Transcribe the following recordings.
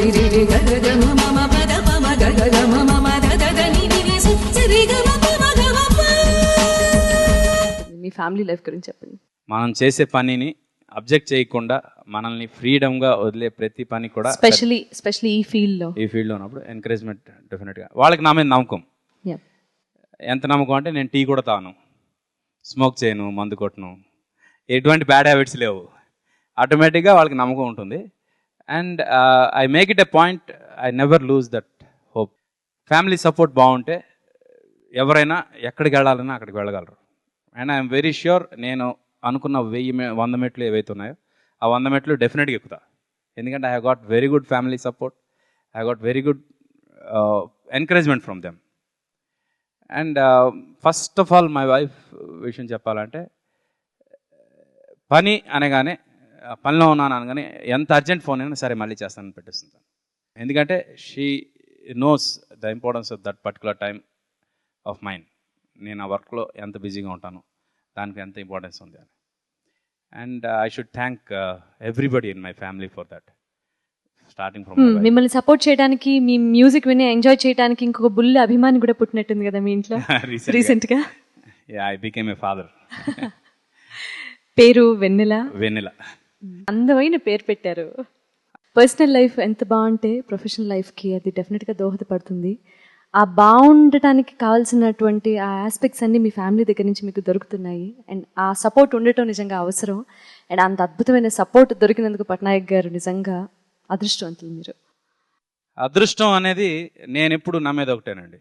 మీ family life గురించి చెప్పండి. మనం చేసే పనిని అబ్జెక్ట్ చేయకుండా మనల్ని ఫ్రీడమ్గా వదిలే ప్రతి పని కూడా స్పెషలీ ఈ ఫీల్డ్లో ఉన్నప్పుడు ఎంకరేజ్మెంట్ డెఫినెట్గా. వాళ్ళకి నా మీద నమ్మకం. ఎంత నమ్మకం అంటే నేను టీ కూడా తాను, స్మోక్ చేయను, మందు కొట్టను, ఎటువంటి బ్యాడ్ హ్యాబిట్స్ లేవు. ఆటోమేటిక్గా వాళ్ళకి నమ్మకం ఉంటుంది. And I make it a point, I never lose that hope. Family support బాగుంటే ఎవరైనా ఎక్కడికి వెళ్ళాలన్నా అక్కడికి వెళ్ళగలరు. అండ్ ఐఎమ్ వెరీ ష్యూర్ నేను అనుకున్న 100 మెట్లు ఏవైతే ఉన్నాయో ఆ 100 మెట్లు డెఫినెట్గా ఎక్కుతా. ఎందుకంటే I have got very good family support, I have got very good encouragement from them. And first of all my wife విషయం చెప్పాలంటే, పని అనగానే పనిలో ఉన్నాను అనగానే ఎంత అర్జెంట్ ఫోన్ అయినా సరే మళ్ళీ చేస్తానని పెట్టేస్తుంటాను. ఎందుకంటే she knows the importance of that particular time of mind. నేను ఆ వర్క్లో ఎంత బిజీగా ఉంటాను, దానికి ఎంత ఇంపార్టెన్స్ ఉంది అని. And I should thank everybody in my family for that. Starting from మిమ్మల్ని సపోర్ట్ చేయడానికి, మీ మ్యూజిక్ విని ఎంజాయ్ చేయడానికి ఇంకొక బుల్లి అభిమాని కూడా పుట్టినట్టుంది కదా మీ ఇంట్లో రీసెంట్గా. I became a father. పేరు వెన్నెల. అందమైన పేరు పెట్టారు. పర్సనల్ లైఫ్ ఎంత బాగుంటే ప్రొఫెషనల్ లైఫ్కి అది డెఫినెట్గా దోహదపడుతుంది. ఆ బాగుండటానికి కావాల్సినటువంటి ఆ ఆస్పెక్ట్స్ అన్నీ మీ ఫ్యామిలీ దగ్గర నుంచి మీకు దొరుకుతున్నాయి. అండ్ ఆ సపోర్ట్ ఉండటం నిజంగా అవసరం. అండ్ అంత అద్భుతమైన సపోర్ట్ దొరికినందుకు పట్నాయక్ గారు నిజంగా అదృష్టవంతులు. మీరు అదృష్టం అనేది నేను ఎప్పుడు నమ్మేది ఒకటేనండి,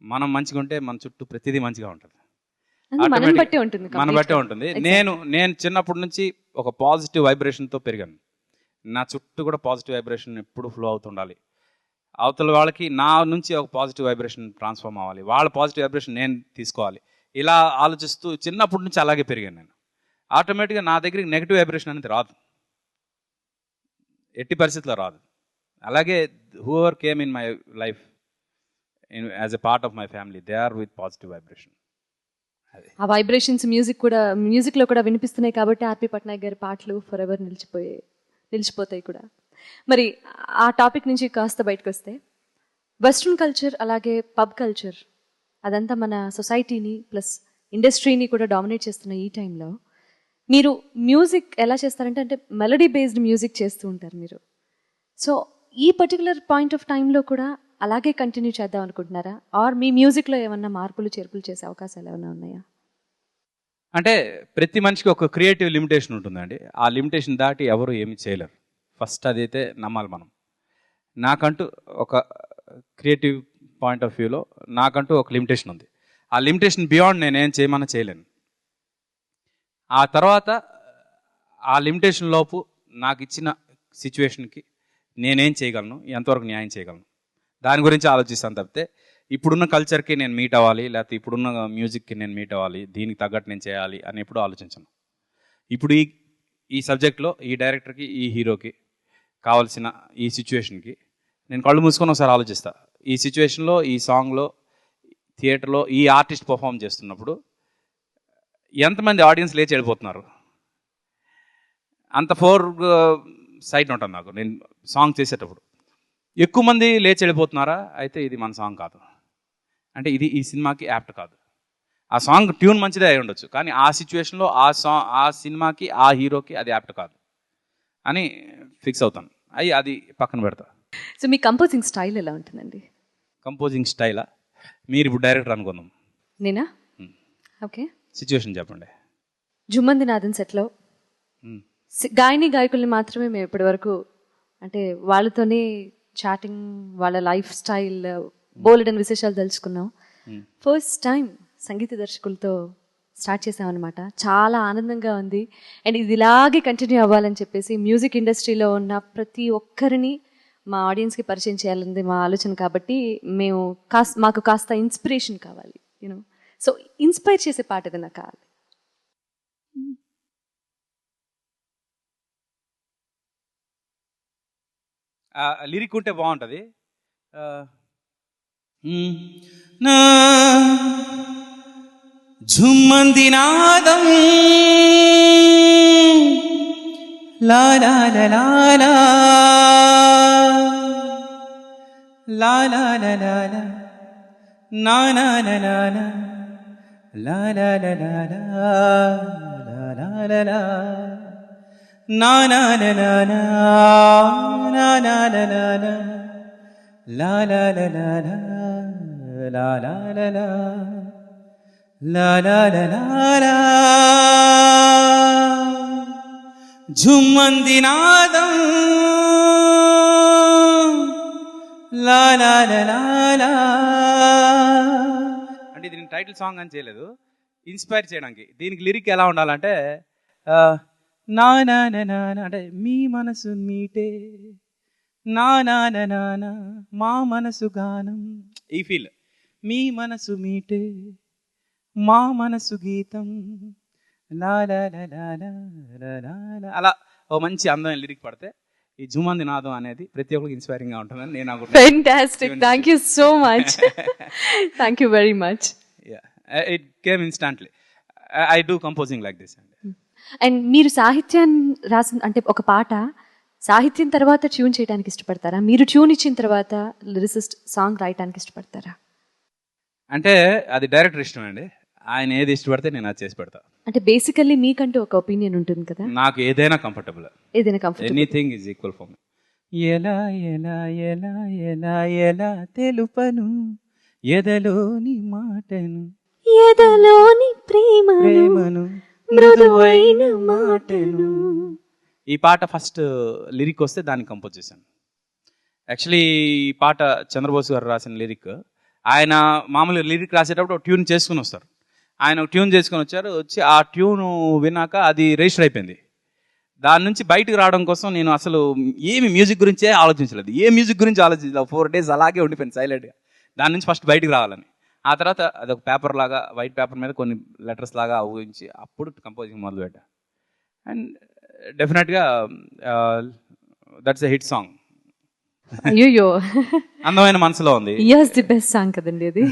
మనం మంచిగా ఉంటే మన చుట్టూ ప్రతిదీ మంచిగా ఉంటుంది, మన బట్టే ఉంటుంది. నేను చిన్నప్పటి నుంచి ఒక పాజిటివ్ వైబ్రేషన్తో పెరిగాను. నా చుట్టూ కూడా పాజిటివ్ వైబ్రేషన్ ఎప్పుడు ఫ్లో అవుతుండాలి. అవతల వాళ్ళకి నా నుంచి ఒక పాజిటివ్ వైబ్రేషన్ ట్రాన్స్ఫార్మ్ అవ్వాలి, వాళ్ళ పాజిటివ్ వైబ్రేషన్ నేను తీసుకోవాలి. ఇలా ఆలోచిస్తూ చిన్నప్పటి నుంచి అలాగే పెరిగాను నేను. ఆటోమేటిక్గా నా దగ్గరికి నెగిటివ్ వైబ్రేషన్ అనేది రాదు, ఎట్టి పరిస్థితిలో రాదు. అలాగే whoever came in my life as a part of my family, they are with positive vibration. ఆ వైబ్రేషన్స్ మ్యూజిక్లో కూడా వినిపిస్తున్నాయి కాబట్టి ఆర్పి పట్నాయక్ గారి పాటలు ఫర్ ఎవర్ నిలిచిపోతాయి కూడా. మరి ఆ టాపిక్ నుంచి కాస్త బయటకు వస్తే, వెస్ట్రన్ కల్చర్ అలాగే పబ్ కల్చర్ అదంతా మన సొసైటీని ప్లస్ ఇండస్ట్రీని కూడా డామినేట్ చేస్తున్న ఈ టైంలో మీరు మ్యూజిక్ ఎలా చేస్తారంటే, అంటే మెలడీ బేస్డ్ మ్యూజిక్ చేస్తూ ఉంటారు మీరు. సో ఈ పర్టికులర్ పాయింట్ ఆఫ్ టైంలో కూడా అలాగే కంటిన్యూ చేద్దాం అనుకుంటున్నారా, ఆర్ మీ మ్యూజిక్లో ఏమన్నా మార్పులు చేర్పులు చేసే అవకాశాలు ఏమైనా ఉన్నాయా? అంటే ప్రతి మనిషికి ఒక క్రియేటివ్ లిమిటేషన్ ఉంటుందండి. ఆ లిమిటేషన్ దాటి ఎవరు ఏమి చేయలేరు. ఫస్ట్ అదైతే నమ్మాలి మనం. నాకంటూ ఒక క్రియేటివ్ పాయింట్ ఆఫ్ వ్యూలో నాకంటూ ఒక లిమిటేషన్ ఉంది. ఆ లిమిటేషన్ బియాండ్ నేనేం చేయమన్నా చేయలేను. ఆ తర్వాత ఆ లిమిటేషన్ లోపు నాకు ఇచ్చిన సిచ్యువేషన్కి నేనేం చేయగలను, ఎంతవరకు న్యాయం చేయగలను, దాని గురించి ఆలోచిస్తాను తప్పితే ఇప్పుడున్న కల్చర్కి నేను మీట్ అవ్వాలి, లేకపోతే ఇప్పుడున్న మ్యూజిక్కి నేను మీట్ అవ్వాలి, దీనికి తగ్గట్టు నేను చేయాలి అని ఎప్పుడు ఆలోచించను. ఇప్పుడు ఈ సబ్జెక్ట్లో ఈ డైరెక్టర్కి, ఈ హీరోకి కావాల్సిన ఈ సిచ్యువేషన్కి నేను కళ్ళు మూసుకొని ఒకసారి ఆలోచిస్తా. ఈ సిచ్యువేషన్లో, ఈ సాంగ్లో, థియేటర్లో ఈ ఆర్టిస్ట్ పర్ఫామ్ చేస్తున్నప్పుడు ఎంతమంది ఆడియన్స్ లేచి వెళ్ళిపోతున్నారు, అంత సైట్ ఉంటుంది నాకు. నేను సాంగ్ చేసేటప్పుడు ఎక్కువ మంది లేచి వెళ్ళిపోతున్నారా, అయితే ఇది మన సాంగ్ కాదు, అంటే ఇది ఈ సినిమాకి యాప్ట్ కాదు. ఆ సాంగ్ ట్యూన్ మంచిదే అయి ఉండొచ్చు, కానీ ఆ సిచ్యువేషన్లో ఆ సినిమాకి, ఆ హీరోకి అది యాప్ట్ కాదు అని ఫిక్స్ అవుతాను. అది పక్కన పెడతా. సో మీ కంపోజింగ్ స్టైల్ ఎలా ఉంటుందండి? కంపోజింగ్ స్టైలా? మీరు ఇప్పుడు డైరెక్టర్ అనుకుందాం. నేనా? ఓకే, సిచ్యువేషన్ చెప్పండి. జుమ్మంది నాథన్ సెట్లో గాయకుల్ని మాత్రమే మేము ఇప్పటి వరకు, అంటే వాళ్ళతోనే చాటింగ్, వాళ్ళ లైఫ్ స్టైల్, బోలెడని విశేషాలు తెలుసుకున్నాం. ఫస్ట్ టైం సంగీత దర్శకులతో స్టార్ట్ చేసామన్నమాట. చాలా ఆనందంగా ఉంది. అండ్ ఇది ఇలాగే కంటిన్యూ అవ్వాలని చెప్పేసి మ్యూజిక్ ఇండస్ట్రీలో ఉన్న ప్రతి ఒక్కరిని మా ఆడియన్స్కి పరిచయం చేయాలన్నది మా ఆలోచన. కాబట్టి మాకు కాస్త ఇన్స్పిరేషన్ కావాలి, యూనో. సో ఇన్స్పైర్ చేసే పాట ఏదైనా కావాలి. లిరిక్ ఉంటే బాగుంటుంది. జుమ్మంది నాదం లా లా లా లా లా లా లా లా లా నా నా నా నా నా లా లా లా లా లా లా లా లా లా నా నా నా నా నా నా నా నా నా నా లా లా లా లా లా లా లా లా లా లా లా లా లా లా ఝుమ్మంది నాదం లా లా లా లా లా. అంటే దీని టైటిల్ సాంగ్ అని చేయలేదు, ఇన్స్పైర్ చేయడానికి. దీనికి లిరిక్ ఎలా ఉండాలంటే నా నా నా నా అంటే మీ మనసు మీటే నా నా నా నా నా మా మనసు గానం, ఈ ఫీల్. మీ మనసు మీటే మా మనసు గీతం లా లా లా లా లా లా లా లా. అలా ఓ మంచి అందమైన లిరిక్ పడితే ఈ జుమంది నాదం అనేది ప్రతి ఒక్కరికి ఇన్స్పైరింగ్ గా ఉంటుందని నేను అనుకుంటున్నాను. Fantastic, thank you so much. Thank you very much. It came instantly. I do composing like this. And మీరు సాహిత్యం రాసిన అంటే ఒక పాట సాహిత్యం తర్వాత ట్యూన్ చేయడానికి ఇష్టపడతారా, మీరు ట్యూన్ ఇచ్చిన తర్వాత లిరిసిస్ట్ సాంగ్ రాయడానికి ఇష్టపడతారా? అంటే అది డైరెక్టర్ ఇష్టం అండి. ఆయన ఏది ఇష్టపడితే నేను అది చేసి పెడతా. అంటే బేసికల్లీ మీకంటూ ఒక ఒపీనియన్ ఉంటుంది కదా? నాకు ఏదైనా కంఫర్టబుల్, ఏదైనా comfortable, anything is equal for me. ఎలా ఎలా ఎలా ఎలా ఎలా తెలుపను ఎదలోని మాటను, ఎదలోని ప్రేమను మృదువైన మాటను. ఈ పాట ఫస్ట్ లిరిక్ వస్తే దాన్ని కంపోజ్ చేశాను. యాక్చువల్లీ ఈ పాట చంద్రబోస్ గారు రాసిన లిరిక్. ఆయన మామూలుగా లిరిక్ రాసేటప్పుడు ఒక ట్యూన్ చేసుకుని వస్తారు. ఆయన ఒక ట్యూన్ చేసుకొని వచ్చారు. వచ్చి ఆ ట్యూన్ విన్నాక అది రిజిస్టర్ అయిపోయింది. దాని నుంచి బయటకు రావడం కోసం నేను అసలు ఏమి మ్యూజిక్ గురించే ఆలోచించలేదు, ఏ మ్యూజిక్ గురించి ఆలోచించలేదు. 4 days అలాగే ఉండిపోయింది సైలెంట్గా. దాని నుంచి ఫస్ట్ బయటకు రావాలని. ఆ తర్వాత అదొక పేపర్ లాగా, వైట్ పేపర్ మీద కొన్ని లెటర్స్ లాగా ఊహించి అప్పుడు కంపోజింగ్ మొదలుపెట్టా. అండ్ డెఫినెట్గా దట్స్ ఎ హిట్ సాంగ్. అయ్యో, అందమైన మనసులో ఉంది. ఇయర్స్ ది బెస్ట్ సాంగ్ కదండి అది.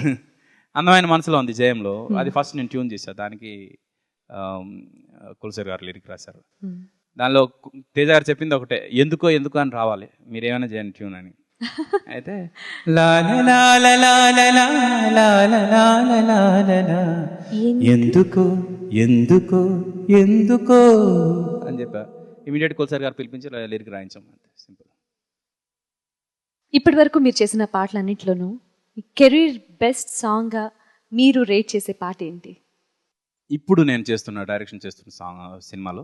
అందమైన మనసులో ఉంది జయంలో. అది ఫస్ట్ నేను ట్యూన్ చేశాను. దానికి కుల్సర్ గారు లిరిక్ రాశారు. దానిలో తేజ గారు చెప్పింది ఒకటే, ఎందుకో ఎందుకో అని రావాలి, మీరు ఏమైనా చేయండి ట్యూన్ అని. అయితే ఎందుకో ఎందుకో ఎందుకో అని చెప్పా. ఇమీడియట్ కుల్సర్ గారు పిలిపించి లిరిక్ రాయించాం. సింపుల్. ఇప్పటి వరకు మీరు చేసిన పాటలన్నింటిలోనూ కెరీర్ బెస్ట్ సాంగ్గా మీరు రేట్ చేసే పాట ఏంటి? ఇప్పుడు నేను డైరెక్షన్ చేస్తున్న సాంగ్ సినిమాలో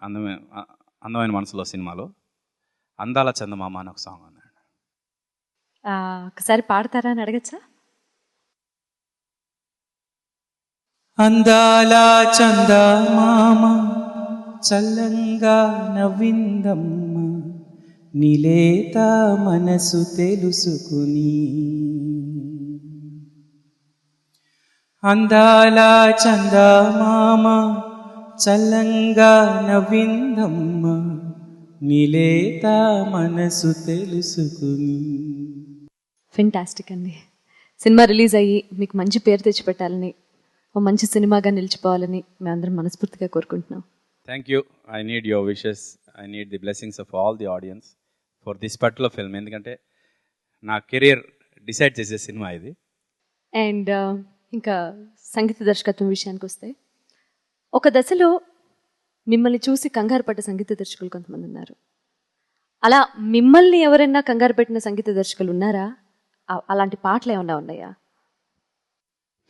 అందమైన మనసులో సినిమాలో అందాల చందమామ అని ఒక సాంగ్ అన్నాడు. ఒకసారి పాడతారా అని అడగచ్చా? అందాల చందమామ చల్లంగా నవ్విందమ్మ నిలేత మనసు తెలుసుకుని. అందాల చందమామ చల్లంగా నవ్విందమ్మ నిలేత మనసు తెలుసుకుని. ఫెంటాస్టిక్ అండి. సినిమా రిలీజ్ అయ్యి మీకు మంచి పేరు తెచ్చిపెట్టాలని, ఓ మంచి సినిమాగా నిలిచిపోవాలని మేమందరం మనస్ఫూర్తిగా కోరుకుంటున్నాం. Thank you. I need your wishes. I need the blessings of all the audience for this particular film. ఎందుకంటే నా కెరియర్ డిసైడ్ చేసే సినిమా ఇది. అండ్ ఇంకా సంగీత దర్శకత్వం విషయానికి వస్తే, ఒక దశలో మిమ్మల్ని చూసి కంగారు పడ్డ సంగీత దర్శకులు కొంతమంది ఉన్నారు. అలా మిమ్మల్ని ఎవరైనా కంగారు పెట్టిన సంగీత దర్శకులు ఉన్నారా? అలాంటి పాటలు ఏమన్నా ఉన్నాయా?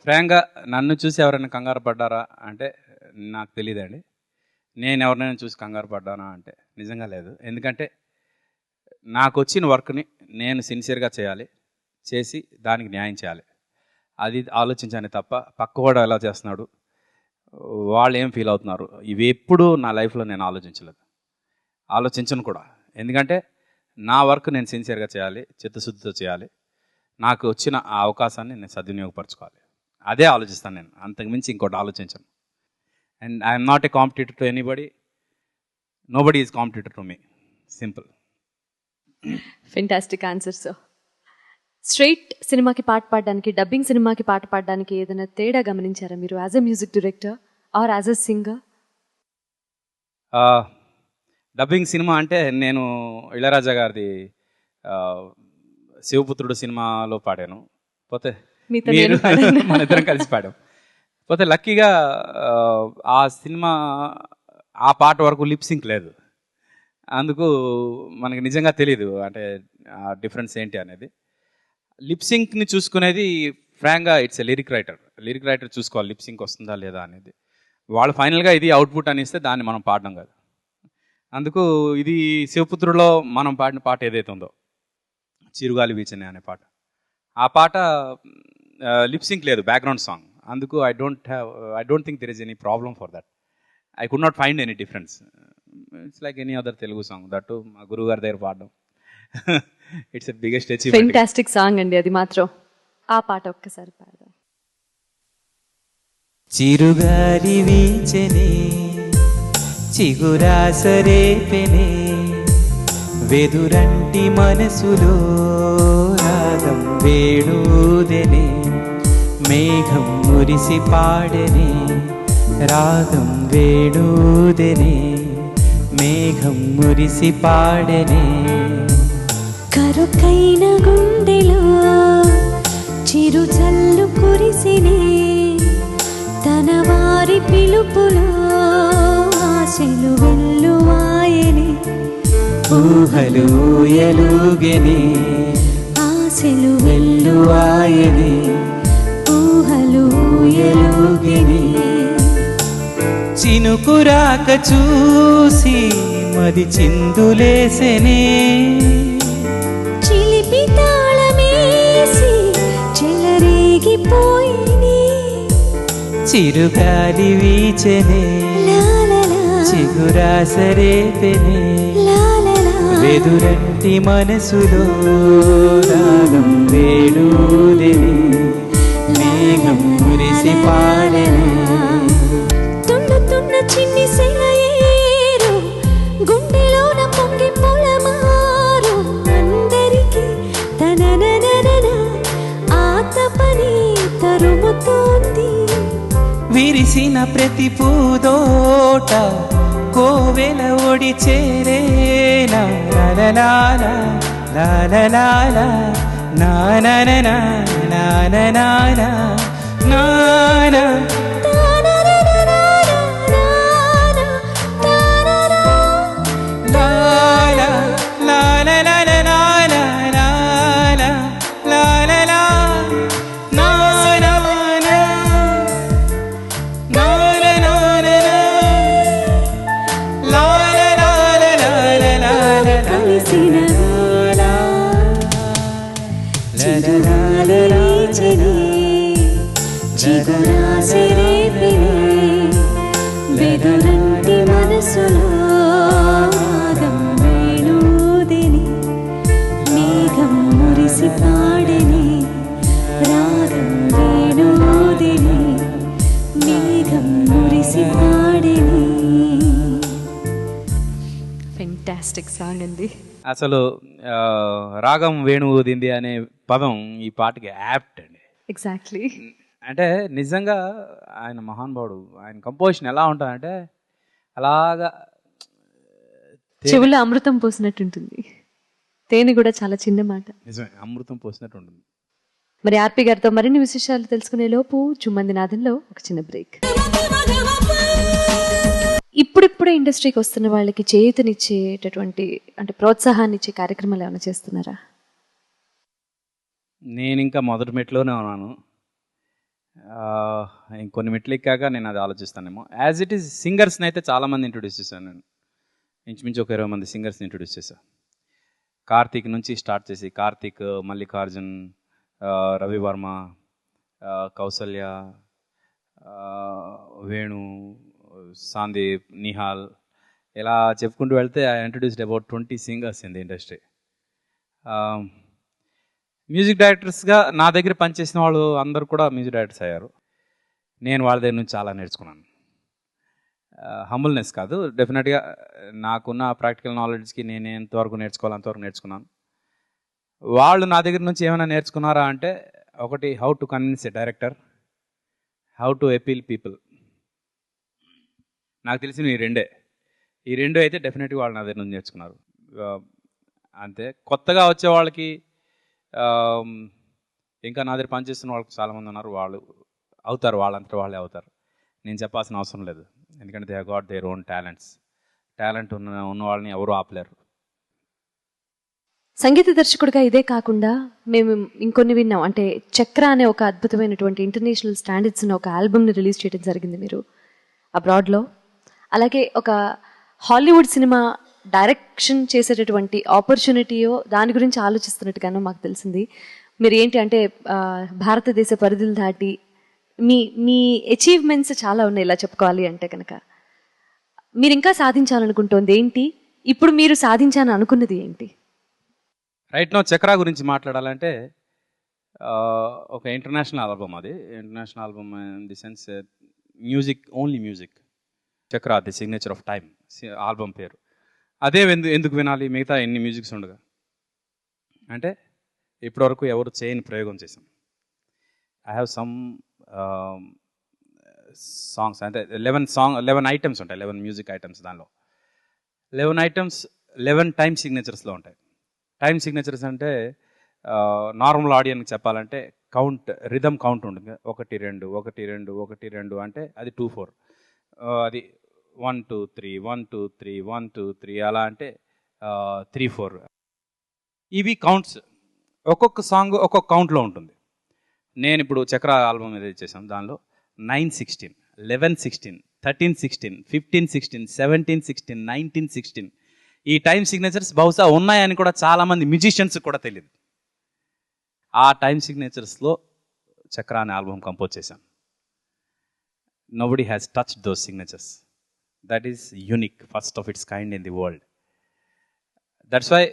ఫ్రాంక్గా నన్ను చూసి ఎవరైనా కంగారు పడ్డారా అంటే నాకు తెలియదండి. నేను ఎవరినైనా చూసి కంగారు పడ్డానా అంటే నిజంగా లేదు. ఎందుకంటే నాకు వచ్చిన వర్క్ని నేను సిన్సియర్గా చేయాలి, చేసి దానికి న్యాయం చేయాలి. అది ఆలోచించాను తప్ప పక్కవాడు ఎలా చేస్తున్నాడు, వాళ్ళు ఏం ఫీల్ అవుతున్నారు, ఇవి ఎప్పుడూ నా లైఫ్లో నేను ఆలోచించను కూడా. ఎందుకంటే నా వర్క్ నేను సిన్సియర్గా చేయాలి, చిత్తశుద్ధితో చేయాలి. నాకు వచ్చిన ఆ అవకాశాన్ని నేను సద్వినియోగపరచుకోవాలి. అదే ఆలోచిస్తాను నేను, అంతకుమించి ఇంకోటి ఆలోచించను. And I'm not a competitor to anybody, nobody is competitor to me. Simple. Fantastic answer sir. Straight సినిమాకి పాట పాడడానికి, డబ్బింగ్ సినిమాకి పాట పాడడానికి ఏదైనా తేడా గమనించారా మీరు as a music director or as a singer? Dubbing cinema అంటే నేను ఇళయరాజా గారిది శివపుత్రుడు సినిమాలో పాడాను. పోతే మీతో మీరు నేను పాడాను. మన ఇద్దరం కలిసి పాడాం. పోతే లక్కీగా ఆ సినిమా ఆ పాట వరకు లిప్ సింక్ లేదు. అందుకు మనకి నిజంగా తెలియదు అంటే ఆ డిఫరెన్స్ ఏంటి అనేది. లిప్ సింక్ని చూసుకునేది ఫ్రాంక్గా ఇట్స్ ఎ లిరిక్ రైటర్ చూసుకోవాలి లిప్ సింక్ వస్తుందా లేదా అనేది. వాళ్ళు ఫైనల్గా ఇది అవుట్పుట్ అని ఇస్తే దాన్ని మనం పాడడం కాదు. అందుకు ఇది శివపుత్రులో మనం పాడిన పాట ఏదైతే ఉందో చిరుగాలి వీచనే అనే పాట, ఆ పాట లిప్ సింక్ లేదు, బ్యాక్గ్రౌండ్ సాంగ్. అందుకు I don't think there is any problem for that. I could not find any difference. It's like any other Telugu song that మా గురువు గారి దగ్గర పాడడం. It's a biggest achievement. Fantastic song అండి అది మాత్రం. ఆ పాట ఒక్కసారి పాడదాం. చిరుగాలి వీచెనే చిగురాసరేపెనే వెదురంటి మనసులో రాగం వేణూదెనే మేఘం మురిసి పాడెనే రాగం వేణూదెనే మేఘం మురిసి పాడెనే కరుకైన గుండెలో చిరు చల్లు కురిసినే తన వారి పిలుపులో ఆశలు వెల్లువాయనే ఊహలు ఎలుగెనే ఆశలు వెల్లువాయనే ఊహలు ఎలుగెనే చినుకురాక చూసి మది చిందులేసెనే చిలిపి తాళమేసి చెలరేగిపోయినే చిరుగాలి వీచెనే లాలలా చిగురాసరేపెనే లాలలా వెదురంటి మనసులో రాగం వేణూదెనే మేఘం మురిసి పాడెనే తున్న చిన్ని సెలయేరు గుండెలోన పొంగి పొలమారు అందరికి తననననన ఆతపని తరుముతోంది విరిసిన ప్రతి పూదోట కోవెల ఒడి చేరేనా లాలలాల లాలలాల నాననన నాననాన నాన లాల లాలలాల లాల లాలలా నానన కలిసిన చిరుగాలిచనే చిగురాసిరేపినే వెదురంటి మనసులో రాగం వేణూదిని మేఘం మురిసి పాడెనే రాగం వేణూదిని మేఘం మురిసి పాడెనే ఫెంటాస్టిక్ సాంగ్ అండి. అసలు రాగం వేణువు దింది అనే పదం ఈ పాటకి యాప్ట్ అండి. ఎగ్జాక్ట్లీ. అంటే నిజంగా ఆయన మహానుభావుడు. ఆయన కంపోజిషన్ ఎలా ఉంటుందంటే అలాగా చెవులో అమృతం పోసినట్టుంటుంది. తేనె కూడా చాలా చిన్న మాట. నిజమే, అమృతం పోసినట్టు ఉంటుంది. మరి ఆర్పి గారితో మరిన్ని విశేషాలు తెలుసుకునే లోపు చుమ్మంది నాదంలో ఒక చిన్న బ్రేక్. ఇప్పుడిప్పుడే ఇండస్ట్రీకి వస్తున్న వాళ్ళకి చేయూతనిచ్చేటటువంటి అంటే ప్రోత్సాహాన్ని ఇచ్చే కార్యక్రమాలు ఏమైనా చేస్తున్నారా? నేను ఇంకా మొదటి మెట్లోనే ఉన్నాను. ఇంకొన్ని మెట్లు ఎక్కాక నేను అది ఆలోచిస్తానేమో. యాజ్ ఇట్ ఈస్ సింగర్స్ని అయితే చాలామంది ఇంట్రొడ్యూస్ చేశాను నేను. ఇంచుమించు ఒక 20 మంది సింగర్స్ని ఇంట్రొడ్యూస్ చేశాను. కార్తీక్ నుంచి స్టార్ట్ చేసి కార్తీక్, మల్లికార్జున్, రవివర్మ, కౌసల్య, వేణు, సందీప్, నిహాల్, ఇలా చెప్పుకుంటూ వెళ్తే I introduced about 20 singers in the industry. Music డైరెక్టర్స్గా నా దగ్గర పనిచేసిన వాళ్ళు అందరూ కూడా మ్యూజిక్ డైరెక్టర్స్ అయ్యారు. నేను వాళ్ళ దగ్గర నుంచి చాలా నేర్చుకున్నాను. హంబుల్నెస్ కాదు, డెఫినెట్గా నాకున్న ప్రాక్టికల్ నాలెడ్జ్కి నేను ఎంతవరకు నేర్చుకోవాలి అంతవరకు నేర్చుకున్నాను. వాళ్ళు నా దగ్గర నుంచి ఏమైనా నేర్చుకున్నారా అంటే, ఒకటి how to convince a director, how to appeal people. నాకు తెలిసిన ఈ రెండు అయితే డెఫినెట్గా వాళ్ళు నా దగ్గర నుంచి నేర్చుకున్నారు. అంతే. కొత్తగా వచ్చే వాళ్ళకి ఇంకా నా దగ్గర పనిచేస్తున్న వాళ్ళకి చాలామంది ఉన్నారు, వాళ్ళు అవుతారు, వాళ్ళంతా వాళ్ళే అవుతారు. నేను చెప్పాల్సిన అవసరం లేదు, ఎందుకంటే they have got their own talent ఉన్న వాళ్ళని ఎవరు ఆపలేరు. సంగీత దర్శకుడిగా ఇదే కాకుండా మేము ఇంకొన్ని విన్నాం. అంటే చక్ర అనే ఒక అద్భుతమైనటువంటి ఇంటర్నేషనల్ స్టాండర్డ్స్ ఉన్న ఒక ఆల్బమ్ని రిలీజ్ చేయడం జరిగింది మీరు అబ్రాడ్లో. అలాగే ఒక హాలీవుడ్ సినిమా డైరెక్షన్ చేసేటటువంటి ఆపర్చునిటీయో దాని గురించి ఆలోచిస్తున్నట్టుగానో మాకు తెలిసింది. మీరు ఏంటి అంటే భారతదేశ పరిధులు దాటి మీ మీ అచీవ్మెంట్స్ చాలా ఉన్నాయి ఇలా చెప్పుకోవాలి అంటే కనుక. మీరు ఇంకా సాధించాలనుకుంటోంది ఏంటి? ఇప్పుడు మీరు సాధించాలని అనుకున్నది ఏంటి? రైట్ నో చక్రా గురించి మాట్లాడాలంటే ఒక ఇంటర్నేషనల్ ఆల్బమ్, అది international album in the sense music, only music. Chakra the signature of time album పేరు. అదే ఎందుకు వినాలి మిగతా ఎన్ని మ్యూజిక్స్ ఉండగా? అంటే ఇప్పటివరకు ఎవరు చేయని ప్రయోగం చేశాం. ఐ హ్యావ్ సమ్ సాంగ్స్, అంటే 11 ఐటమ్స్ ఉంటాయి, 11 మ్యూజిక్ ఐటమ్స్. దానిలో 11 ఐటమ్స్ 11 టైమ్ సిగ్నేచర్స్లో ఉంటాయి. టైమ్ సిగ్నేచర్స్ అంటే నార్మల్ ఆడియన్కి చెప్పాలంటే రిథమ్ కౌంట్ ఉంటుంది. 1 2 1 2 1 2 అంటే అది 2 4, అది 1 2 3 1 2 3 1 2 3 అలా అంటే 3 4. ఇవి కౌంట్స్. ఒక్కొక్క సాంగ్ ఒక్కొక్క కౌంట్లో ఉంటుంది. నేను ఇప్పుడు చక్ర ఆల్బమ్ ఏదైతే చేశాను దానిలో 9 16 11 16 13 16 15 16 17 16 19 16 ఈ టైమ్ సిగ్నేచర్స్ బహుశా ఉన్నాయని కూడా చాలామంది మ్యూజిషియన్స్ కూడా తెలియదు. ఆ టైమ్ సిగ్నేచర్స్లో చక్ర అనే ఆల్బమ్ కంపోజ్ చేశాను. Nobody has touched those signatures. That is unique, first of its kind in the world. That's why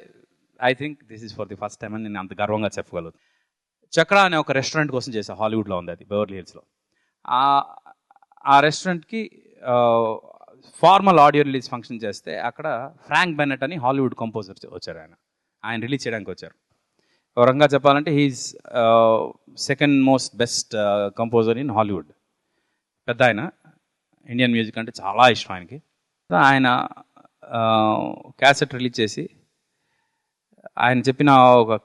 I think this is for the first time అని నేను అంత గర్వంగా చెప్పగలను. చక్ర అనే ఒక రెస్టారెంట్ కోసం చేశాను, హాలీవుడ్లో ఉంది, అది బెవర్లీ హిల్స్లో. ఆ రెస్టారెంట్కి ఫార్మల్ ఆడియో రిలీజ్ ఫంక్షన్ చేస్తే అక్కడ ఫ్రాంక్ బెన్నెట్ అని హాలీవుడ్ కంపోజర్ వచ్చారు. ఆయన రిలీజ్ చేయడానికి వచ్చారు. ఒక రకంగా చెప్పాలంటే he is second most best composer in Hollywood. పెద్ద ఆయన, ఇండియన్ మ్యూజిక్ అంటే చాలా ఇష్టం ఆయనకి. ఆయన క్యాసెట్ రిలీజ్ చేసి ఆయన చెప్పిన ఒక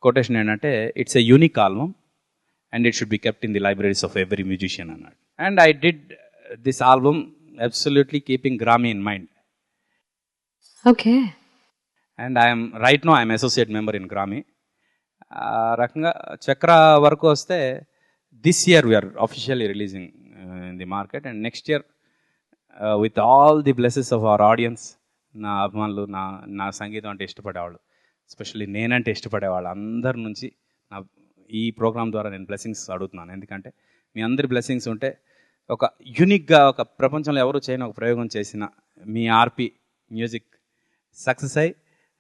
కొటేషన్ ఏంటంటే, it's a unique album and it should be kept in the libraries of every musician అన్నాడు. And I did this album absolutely keeping Grammy in mind. Okay. And right now I'm associate member in Grammy. రకంగా చక్ర వరకు వస్తే this year we are officially releasing in the market, and next year with all the blessings of our audience, నా అభిమానులు, నా సంగీతం అంటే ఇష్టపడేవాళ్ళు, especially నేనంటే ఇష్టపడేవాళ్ళు అందరి నుంచి ఈ ప్రోగ్రామ్ ద్వారా నేను బ్లెస్సింగ్స్ అడుగుతున్నాను. ఎందుకంటే మీ అందరి బ్లెస్సింగ్స్ ఉంటే ఒక యూనిక్గా, ఒక ప్రపంచంలో ఎవరు చేయని ఒక ప్రయోగం చేసిన మీ ఆర్పి మ్యూజిక్ సక్సెస్ అయ్యి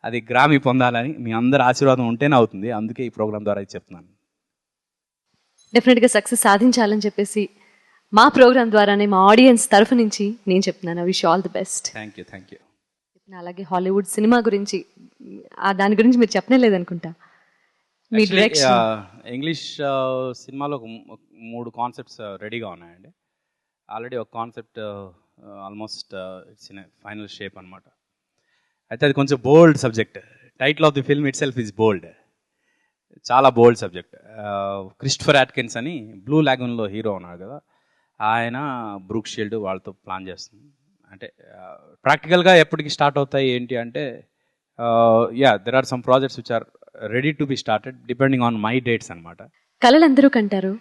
అది గ్రామీ పొందాలని మీ అందరి ఆశీర్వాదం ఉంటేనే అవుతుంది. అందుకే ఈ ప్రోగ్రామ్ ద్వారా చెప్తున్నాను. డెఫినెట్గా సక్సెస్ సాధించాలని చెప్పేసి మా ప్రోగ్రామ్ ద్వారానే మా ఆడియన్స్ తరఫు నుంచి నేను చెప్తున్నాను, wish all the best. Thank you. అలాగే హాలీవుడ్ సినిమా గురించి, దాని గురించి మీరు చెప్పనే లేదనుకుంటా. మీ డైరెక్షన్ ఇంగ్లీష్ సినిమాలో 3 కాన్సెప్ట్స్ రెడీగా ఉన్నాయండి. ఆల్రెడీ ఒక concept almost it's in final shape అనమాట. అయితే అది కొంచెం bold subject. Title of the film itself is bold, చాలా బోల్డ్ సబ్జెక్ట్. క్రిస్టఫర్ అట్కిన్స్ అని బ్లూ లాగూన్లో హీరో ఉన్నాడు కదా, ఆయన బ్రూక్ షీల్డ్ వాళ్ళతో ప్లాన్ చేస్తుంది. అంటే ప్రాక్టికల్గా ఎప్పటికి స్టార్ట్ అవుతాయి ఏంటి అంటే, there are some projects which are ready to be started depending on my dates అనమాట. కళలు అందరూ కంటారు,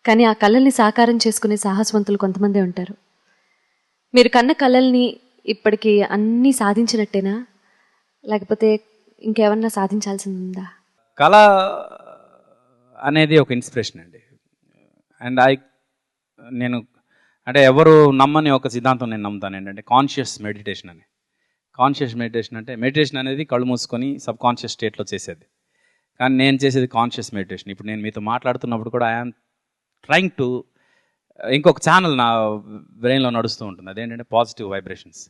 కానీ ఆ కళల్ని సాకారం చేసుకునే సాహసవంతులు కొంతమందే ఉంటారు. మీరు కన్న కళల్ని ఇప్పటికీ అన్నీ సాధించినట్టేనా, లేకపోతే ఇంకేమన్నా సాధించాల్సింది ఉందా? కళ అనేది ఒక ఇన్స్పిరేషన్ అండి. అండ్ నేను అంటే ఎవరు నమ్మని ఒక సిద్ధాంతం నేను నమ్ముతాను, ఏంటంటే కాన్షియస్ మెడిటేషన్ అని. కాన్షియస్ మెడిటేషన్ అంటే, మెడిటేషన్ అనేది కళ్ళు మూసుకొని సబ్ కాన్షియస్ స్టేట్లో చేసేది. కానీ నేను చేసేది కాన్షియస్ మెడిటేషన్. ఇప్పుడు నేను మీతో మాట్లాడుతున్నప్పుడు కూడా ఐఎమ్ ట్రైంగ్ టు, ఇంకొక ఛానల్ నా బ్రెయిన్లో నడుస్తూ ఉంటుంది, అదేంటంటే positive vibrations.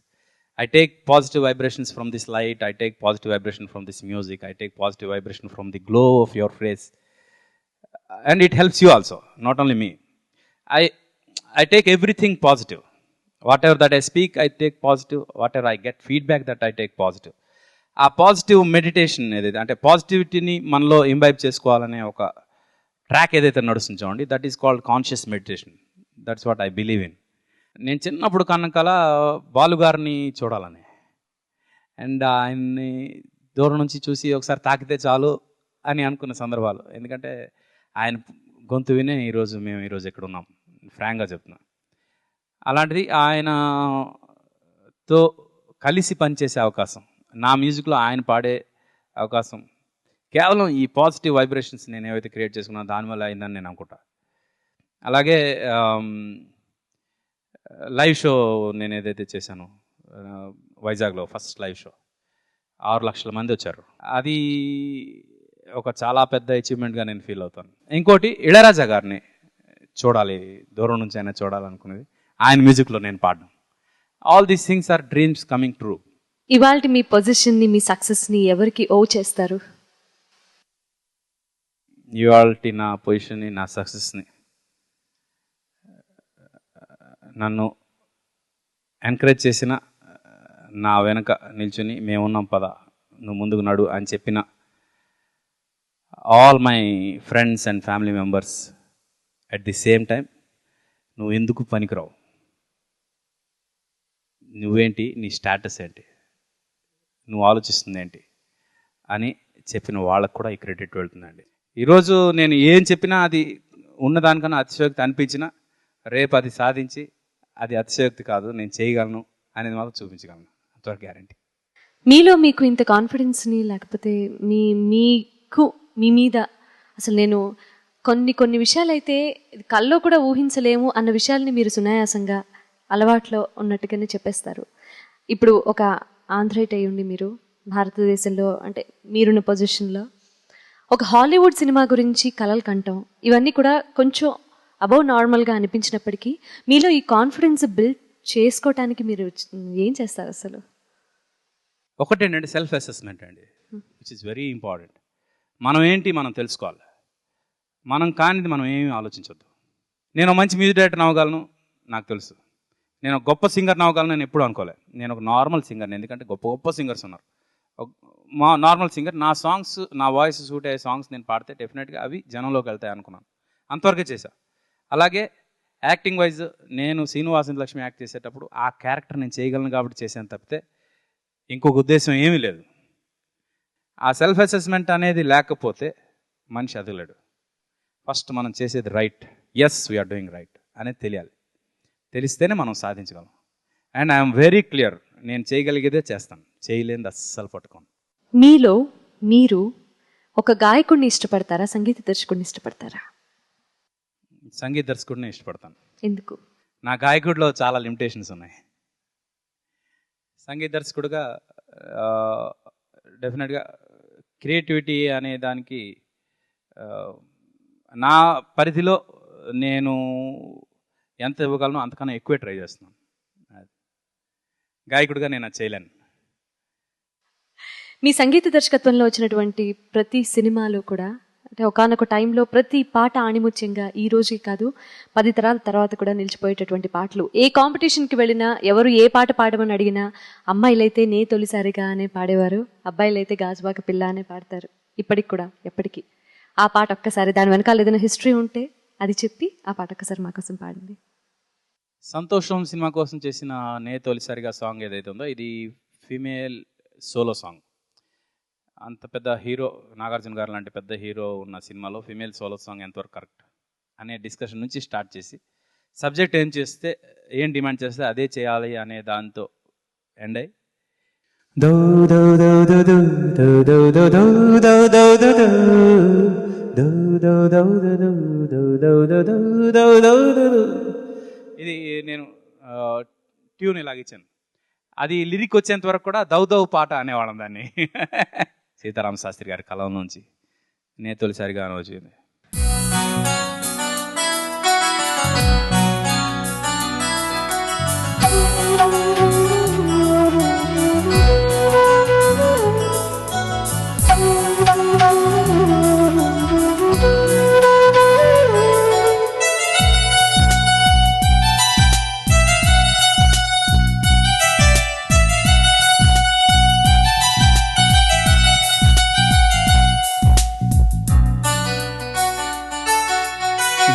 I take positive vibrations from this light, I take positive vibration from this music, I take positive vibration from the glow of your face, and it helps you also, not only me. I take everything positive. Whatever that I speak, I take positive. Whatever I get feedback, that I take positive. ఆ positive meditation ఏదైతే అంటే పాజిటివిటీని మనలో imbibe చేసుకోవాలనే ఒక track ఏదైతే నడుస్తుంది చూడండి, that is called conscious meditation. That's what I believe in. నేను చిన్నప్పుడు కనుకల బాలుగారిని చూడాలని, అండ్ ఆయన్ని దూరం నుంచి చూసి ఒకసారి తాకితే చాలు అని అనుకున్న సందర్భాలు. ఎందుకంటే ఆయన గొంతు వినే మేము ఈరోజు ఎక్కడ ఉన్నాం, ఫ్రాంక్గా చెప్తున్నాం. అలాంటిది ఆయనతో కలిసి పనిచేసే అవకాశం, నా మ్యూజిక్లో ఆయన పాడే అవకాశం కేవలం ఈ పాజిటివ్ వైబ్రేషన్స్ నేను ఏవైతే క్రియేట్ చేసుకున్నా దానివల్ల అయిందని నేను అనుకుంటా. అలాగే లైవ్ షో నేను ఏదైతే చేశానో వైజాగ్లో ఫస్ట్ లైవ్ షో 6 లక్షల మంది వచ్చారు. అది ఒక చాలా పెద్ద అచీవ్మెంట్గా నేను ఫీల్ అవుతాను. ఇంకోటి ఇళయరాజా గారిని చూడాలి, దూరం నుంచి అయినా చూడాలనుకునేది, ఆయన మ్యూజిక్లో నేను పాడడం. All these things are dreams coming true. ఇవాళ మీ పొజిషన్ని, మీ సక్సెస్ని ఎవరికి ఓ చేస్తారు? ఇవాళ నా పొజిషన్ని, నా సక్సెస్ని నన్ను ఎంకరేజ్ చేసిన, నా వెనక నిల్చుని మేమున్నాం పద నువ్వు ముందుకు నడు అని చెప్పిన all my friends and family members. At the same time నువ్వు ఎందుకు పనికిరావు, నువ్వేంటి, నీ స్టేటస్ ఏంటి, నువ్వు ఆలోచిస్తుంది ఏంటి అని చెప్పిన వాళ్ళకు కూడా ఈ క్రెడిట్ వెళ్తుందండి. ఈరోజు నేను ఏం చెప్పినా అది ఉన్నదానికన్నా అతిశయోక్తి అనిపించినా రేపు అది సాధించి అది అతిశయోక్తి కాదు, నేను చేయగలను అనేది మాత్రం చూపించగలను, అంతవరకు గ్యారంటీ. మీలో మీకు ఇంత కాన్ఫిడెన్స్ని, లేకపోతే మీకు మీ మీద అసలు నేను కొన్ని విషయాలు అయితే కల్లో కూడా ఊహించలేము అన్న విషయాల్ని మీరు సునాయాసంగా అలవాట్లో ఉన్నట్టుగానే చెప్పేస్తారు. ఇప్పుడు ఒక ఆంధ్రైట్ అయ్యుండి మీరు భారతదేశంలో అంటే మీరున్న పొజిషన్లో ఒక హాలీవుడ్ సినిమా గురించి కలలు కంటాం, ఇవన్నీ కూడా కొంచెం అబౌవ్ నార్మల్గా అనిపించినప్పటికీ మీలో ఈ కాన్ఫిడెన్స్ బిల్డ్ చేసుకోవటానికి మీరు ఏం చేస్తారు అసలు? ఒకటేంటంటే సెల్ఫ్ అసెస్మెంట్ అండి, విచ్ ఇస్ వెరీ ఇంపార్టెంట్. మనం ఏంటి మనం తెలుసుకోవాలి, మనం కానిది మనం ఏమీ ఆలోచించొద్దు. నేను మంచి మ్యూజిక్ డైరెక్టర్ అవ్వగలను, నాకు తెలుసు. నేను ఒక గొప్ప సింగర్ని అవ్వగలను నేను ఎప్పుడు అనుకోలే. నేను ఒక నార్మల్ సింగర్ని, ఎందుకంటే గొప్ప సింగర్స్ ఉన్నారు. మా నార్మల్ సింగర్, నా సాంగ్స్, నా వాయిస్ సూట్ అయ్యే సాంగ్స్ నేను పాడితే డెఫినెట్గా అవి జనంలోకి వెళ్తాయి అనుకున్నాను, అంతవరకే చేశా. అలాగే యాక్టింగ్ వైజ్ నేను శ్రీనివాసన్ లక్ష్మి యాక్ట్ చేసేటప్పుడు ఆ క్యారెక్టర్ నేను చేయగలను కాబట్టి చేశాను తప్పితే ఇంకొక ఉద్దేశం ఏమీ లేదు. ఆ సెల్ఫ్ అసెస్మెంట్ అనేది లేకపోతే మనిషి ఎదగలేడు. ఫస్ట్ మనం చేసేది right, yes we are doing right అనేది తెలియాలి. తెలిస్తేనే మనం సాధించగలం. అండ్ ఐఎమ్ వెరీ క్లియర్, నేను చేయగలిగేదే చేస్తాను, చేయలేనిది అస్సలు పట్టుకోను. మీలో మీరు ఒక గాయకుడిని ఇష్టపడతారా, సంగీత దర్శకుడిని ఇష్టపడతారా? సంగీత దర్శకుడిని ఇష్టపడతాను. ఎందుకు? నా గాయకుడిలో చాలా లిమిటేషన్స్ ఉన్నాయి. సంగీత దర్శకుడిగా డెఫినెట్గా క్రియేటివిటీ అనే దానికి నా పరిధిలో నేను ఎంత ఇవ్వగలను అంతకన్నా ఎక్కువే ట్రై చేస్తున్నాను. గాయకుడిగా నేను అది చేయలేను. మీ సంగీత దర్శకత్వంలో వచ్చినటువంటి ప్రతి సినిమాలో కూడా అంటే ఒకానొక టైంలో ప్రతి పాట ఆణిముత్యంగా ఈ రోజే కాదు 10 తరాల తర్వాత కూడా నిలిచిపోయేటటువంటి పాటలు. ఏ కాంపిటీషన్కి వెళ్ళినా ఎవరు ఏ పాట పాడమని అడిగినా అమ్మాయిలైతే నే తొలిసారిగా అనే పాడేవారు, అబ్బాయిలైతే గాజువాక పిల్ల అనే పాడతారు. ఇప్పటికి కూడా ఎప్పటికీ ఆ పాట ఒక్కసారి, దాని వెనకాల ఏదైనా హిస్టరీ ఉంటే అది చెప్పి ఆ పాట ఒక్కసారి మా కోసం పాడండి. సంతోషం సినిమా కోసం చేసిన నే తొలిసారిగా సాంగ్ ఏదైతే ఉందో ఇది ఫీమేల్ సోలో సాంగ్. అంత పెద్ద హీరో, నాగార్జున గారు లాంటి పెద్ద హీరో ఉన్న సినిమాలో ఫీమేల్ సోలో సాంగ్ ఎంతవరకు కరెక్ట్ అనే డిస్కషన్ నుంచి స్టార్ట్ చేసి సబ్జెక్ట్ ఏం డిమాండ్ చేస్తే అదే చేయాలి అనే దాంతో ఎండ్ అయ్యి ఇది నేను ట్యూన్ ఇలాగిచ్చాను. అది లిరిక్ వచ్చేంత వరకు కూడా దౌదౌ పాట అనేవాళ్ళం దాన్ని. సీతారామ శాస్త్రి గారి కలం నుంచి నే తొలిసారిగా అని వచ్చింది.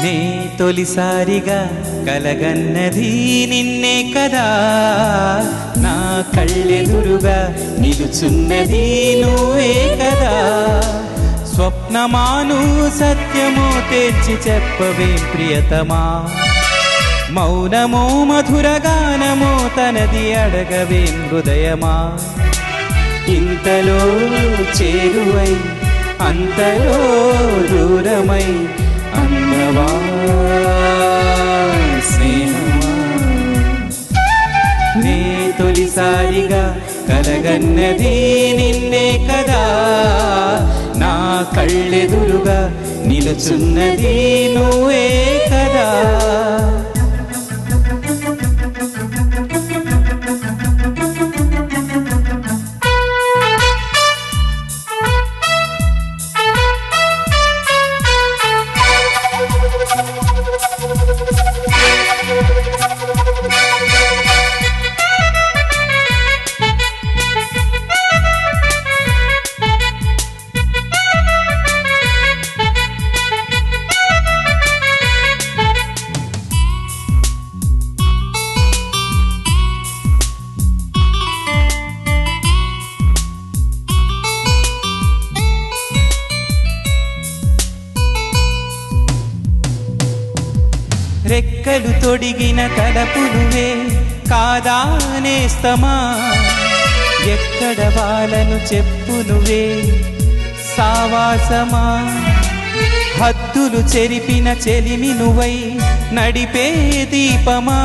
నే తొలిసారిగా కలగన్నది నిన్నే కదా, నా కళ్ళెదురుగా నిలుచున్నది నువ్వే కదా. స్వప్నమాను సత్యమో తెచ్చి చెప్పవేం ప్రియతమా, మౌనమో మధురగానమో తనది అడగవేం హృదయమా. ఇంతలో చేరువై అంతలో దూరమై అందవా స్నేహమా. నే తొలిసారిగా కలగన్నది నిన్నే కదా, నా కళ్ళెదురుగా నిలుచున్నది నువ్వే కదా. రెక్కలు తొడిగిన తలపులువే కాదా నేస్తమా, ఎక్కడ వాలను చెప్పునువే సావాసమా. హద్దులు చెరిపిన చెలిమి నువ్వై నడిపే దీపమా,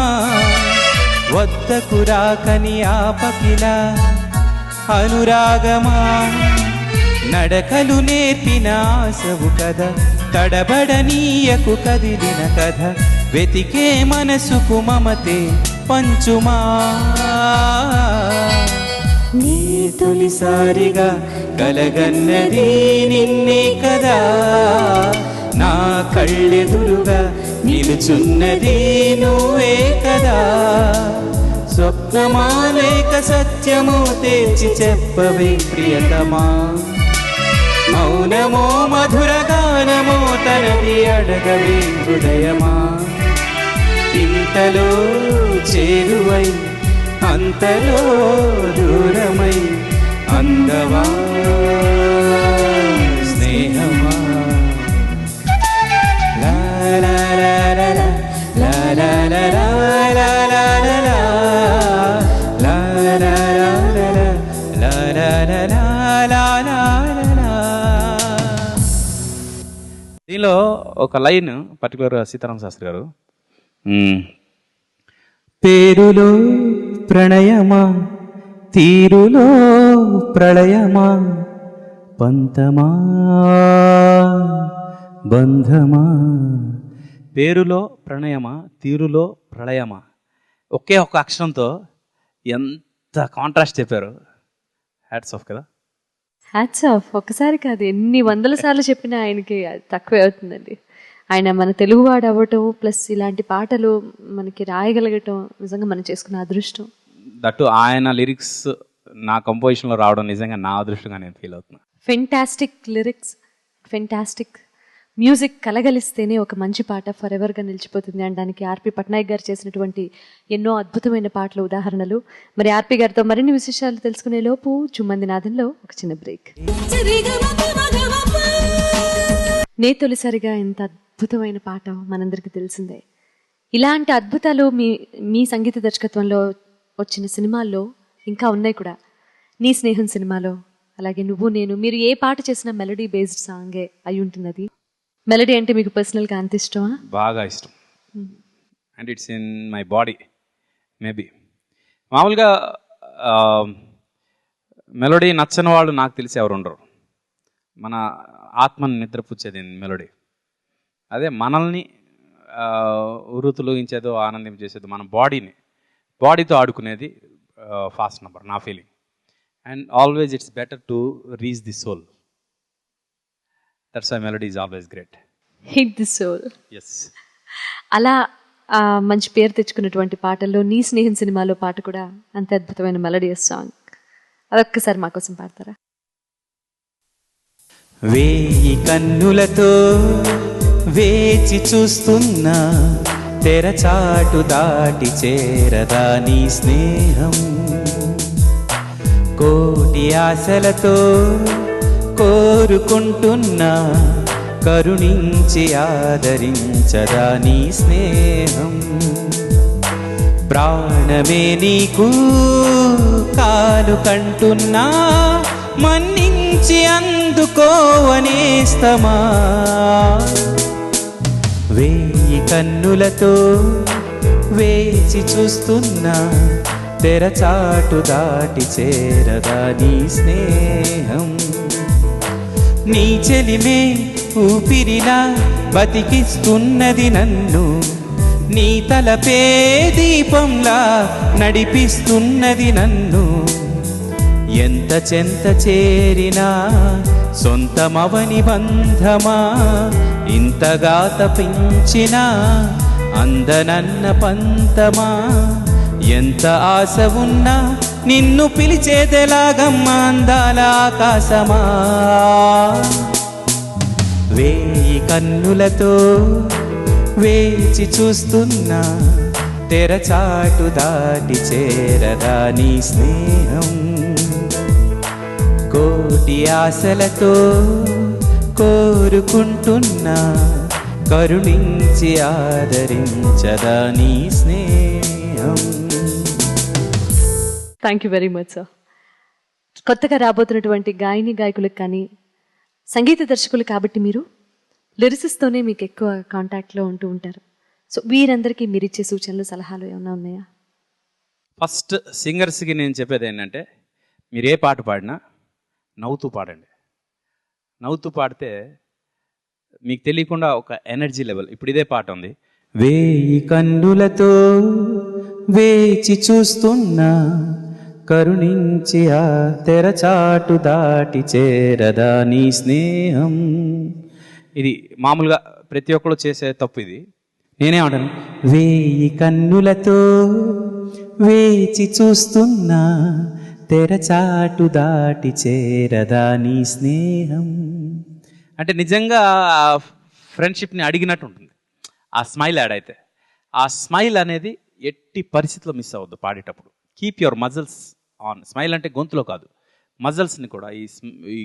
వద్దకు రాకని ఆపకిలా అనురాగమా. నడకలు నేర్పిన ఆశవు కదా, తడబడనీయకు కదిలిన కథ, వెతికే మనసుకు మమతే పంచుమా. నీ తొలిసారిగా కలగన్నది నిన్నే కదా, నా కళ్ళెదురుగా నిలుచున్నది నువ్వే కదా. స్వప్నమా లేక సత్యమో తెచ్చి చెప్పవే ప్రియతమా, మౌనమో మధురగానమో తనది అడగవే హృదయమా. ఇంతలో చేరువై అంతలో దూరమై అందవా స్నేహమా. లా లా లా లా లా లా లా లా లా లా లా లా లా లా లా లా లా. దీనిలో ఒక లైన్ పర్టికులర్ సీతారామ శాస్త్రి గారు, పేరులో ప్రణయమా తీరులో ప్రళయమా, పంతమా బంధమా. పేరులో ప్రణయమా తీరులో ప్రళయమా, ఒకే ఒక అక్షరంతో ఎంత కాంట్రాస్ట్ చెప్పారు. హ్యాట్స్ ఆఫ్ కదా. Hats off. ఒక్కసారి కాదు, ఎన్ని వందల సార్లు చెప్పినా ఆయనకి అది తక్కువే అవుతుందండి. ఆయన మన తెలుగువాడు అవ్వటం ప్లస్ ఇలాంటి పాటలు మనకి రాయగలగటం నిజంగా మనం చేసుకున్న అదృష్టం. దట్టు ఆయన లిరిక్స్ నా కంపోజిషన్లో రావడం నిజంగా నా అదృష్టంగా నేను ఫీల్ అవుతున్నాను. ఫెంటాస్టిక్ లిరిక్స్, ఫెంటాస్టిక్ మ్యూజిక్ కలగలిస్తేనే ఒక మంచి పాట ఫర్ ఎవర్గా నిలిచిపోతుంది అనడానికి ఆర్పి పట్నాయక్ గారు చేసినటువంటి ఎన్నో అద్భుతమైన పాటల ఉదాహరణలు. మరి ఆర్పి గారితో మరిన్ని విశేషాలు తెలుసుకునే లోపు చుమ్మంది నాదంలో ఒక చిన్న బ్రేక్. నే తొలిసారిగా ఎంత అద్భుతమైన పాట మనందరికీ తెలిసిందే. ఇలాంటి అద్భుతాలు మీ సంగీత దర్శకత్వంలో వచ్చిన సినిమాల్లో ఇంకా ఉన్నాయి కూడా. నీ స్నేహం సినిమాలో, అలాగే నువ్వు నేను, మీరు ఏ పాట చేసినా మెలడీ బేస్డ్ సాంగే అయి ఉంటుంది. అది మెలడీ అంటే మీకు పర్సనల్గా అంత ఇష్టమా? బాగా ఇష్టం. And it's in my body. Maybe మామూలుగా మెలోడీ నచ్చని వాళ్ళు నాకు తెలిసి ఎవరు ఉండరు. మన ఆత్మని నిద్రపుచ్చేది మెలోడీ. అదే మనల్ని ఉరుతులోగించేదో ఆనందం చేసేదో మన బాడీతో ఆడుకునేది ఫాస్ట్ నెంబర్ నా feeling. And always it's better to reach the soul. That's why melody is always great. Hit the soul. Yes. అలా మంచి పేరు తెచ్చుకున్నటువంటి పాటల్లో నీ స్నేహం సినిమాలో పాట కూడా అంత అద్భుతమైన మెలోడియస్ సాంగ్. అదొక్కసారి మా కోసం పాడతారా? వేయి కన్నులతో వేచి చూస్తున్నా తెరచాటు దాటి చేరదా నీ స్నేహం. కోటి ఆశలతో కోరుకుంటున్నా కరుణించి ఆదరించదా నీ స్నేహం. ప్రాణమే నీకు కానుకంటున్నా మన్నించి అందుకోవనేస్తమా. వేయి కన్నులతో వేచి చూస్తున్నా తెరచాటు దాటి చేరదా నీ స్నేహం. నీ చెలిమే ఊపిరిలా బతికిస్తున్నది నన్ను, నీ తలపే దీపంలా నడిపిస్తున్నది నన్ను. ఎంత చెంత చేరినా సొంతమవని బంధమా, ఇంతగా తపించినా అందనన్న పంతమా. ఎంత ఆశ ఉన్నా నిన్ను పిలిచేదెలాగమ్మా అందాల ఆకాశమా. వేయి కన్నులతో వేచి చూస్తున్నా తెరచాటు దాటి చేరదా నీ స్నేహం. కోటి ఆశలతో కోరుకుంటున్నా కరుణించి ఆదరించదా నీ స్నేహం. Thank you very much sir. కొత్తగా రాబోతున్నటువంటి గాయని గాయకులకు కానీ సంగీత దర్శకులు కాబట్టి మీరు లిరిసిస్తోనే మీకు ఎక్కువ కాంటాక్ట్లో ఉంటూ ఉంటారు. సో వీరందరికీ మీరు ఇచ్చే సూచనలు సలహాలు ఏమైనా ఉన్నాయా? ఫస్ట్ సింగర్స్కి నేను చెప్పేది ఏంటంటే, మీరు ఏ పాట పాడినా నవ్వుతూ పాడండి. నవ్వుతూ పాడితే మీకు తెలియకుండా ఒక ఎనర్జీ లెవెల్. ఇప్పుడు ఇదే పాట ఉంది, వేయి కన్నులతో వేచి చూస్తున్నా కరుణించి ఆ తెరచాటు దాటి చేరదా నీ స్నేహం. ఇది మామూలుగా ప్రతి ఒక్కరు చేసే తప్పు. ఇది నేనేమంటాను, వేయి కన్నులతో వేచి చూస్తున్నా తెరచాటు దాటి చేరదా నీ స్నేహం. అంటే నిజంగా ఆ ఫ్రెండ్షిప్ని అడిగినట్టు ఉంటుంది ఆ స్మైల్ యాడ్ అయితే. ఆ స్మైల్ అనేది ఎట్టి పరిస్థితుల్లో మిస్ అవ్వద్దు పాడేటప్పుడు. Keep your muscles on. Smile అంటే గొంతులో కాదు, మజిల్స్ని కూడా, ఈ